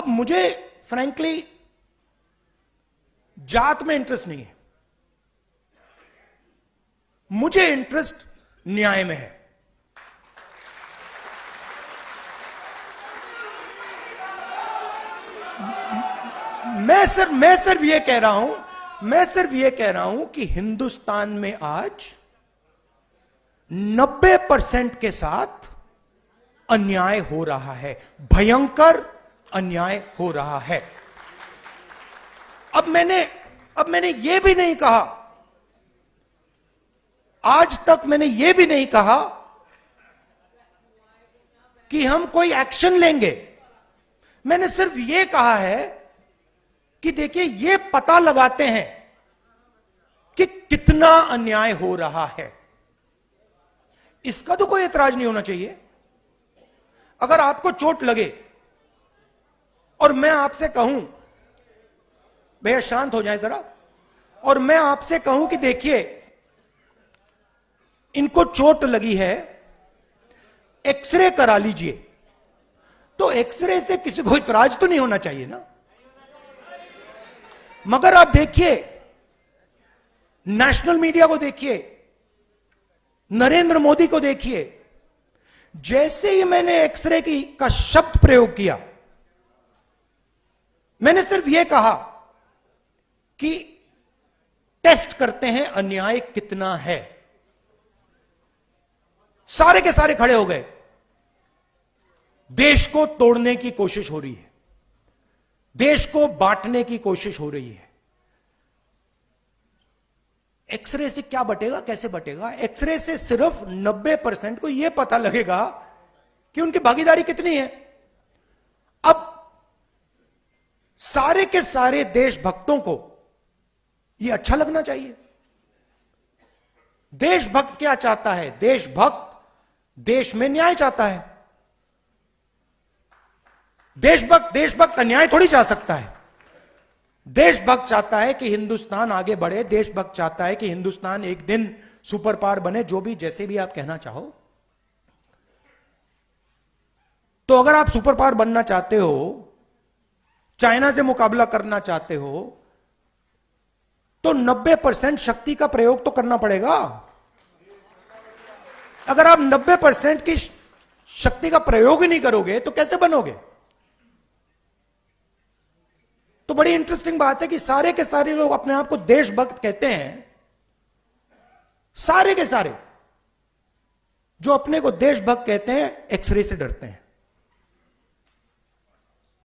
अब मुझे फ्रैंकली जात में इंटरेस्ट नहीं है, मुझे इंटरेस्ट न्याय में है। मैं सिर्फ ये कह रहा हूं कि हिंदुस्तान में आज 90% के साथ अन्याय हो रहा है, भयंकर अन्याय हो रहा है। अब मैंने यह भी नहीं कहा, आज तक मैंने यह भी नहीं कहा कि हम कोई एक्शन लेंगे। मैंने सिर्फ यह कहा है कि देखिए, यह पता लगाते हैं कि कितना अन्याय हो रहा है। इसका तो कोई एतराज नहीं होना चाहिए। अगर आपको चोट लगे और मैं आपसे कहूं, भैया शांत हो जाए जरा, और मैं आपसे कहूं कि देखिए इनको चोट लगी है, एक्सरे करा लीजिए, तो एक्सरे से किसी को इतराज तो नहीं होना चाहिए ना। मगर आप देखिए, नेशनल मीडिया को देखिए, नरेंद्र मोदी को देखिए, जैसे ही मैंने एक्सरे का शब्द प्रयोग किया, मैंने सिर्फ यह कहा कि टेस्ट करते हैं अन्याय कितना है, सारे के सारे खड़े हो गए। देश को तोड़ने की कोशिश हो रही है, देश को बांटने की कोशिश हो रही है। एक्सरे से क्या बटेगा, कैसे बटेगा? एक्सरे से सिर्फ 90% को यह पता लगेगा कि उनकी भागीदारी कितनी है। अब सारे के सारे देशभक्तों को यह अच्छा लगना चाहिए। देशभक्त क्या चाहता है? देशभक्त देश में न्याय चाहता है। देशभक्त अन्याय थोड़ी चाह सकता है। देशभक्त चाहता है कि हिंदुस्तान आगे बढ़े, देशभक्त चाहता है कि हिंदुस्तान एक दिन सुपर पावर बने, जो भी जैसे भी आप कहना चाहो। तो अगर आप सुपर पावर बनना चाहते हो, चाइना से मुकाबला करना चाहते हो, तो 90% शक्ति का प्रयोग तो करना पड़ेगा। अगर आप 90% की शक्ति का प्रयोग ही नहीं करोगे तो कैसे बनोगे? तो बड़ी इंटरेस्टिंग बात है कि सारे के सारे लोग अपने आप को देशभक्त कहते हैं। सारे के सारे जो अपने को देशभक्त कहते हैं, एक्सरे से डरते हैं।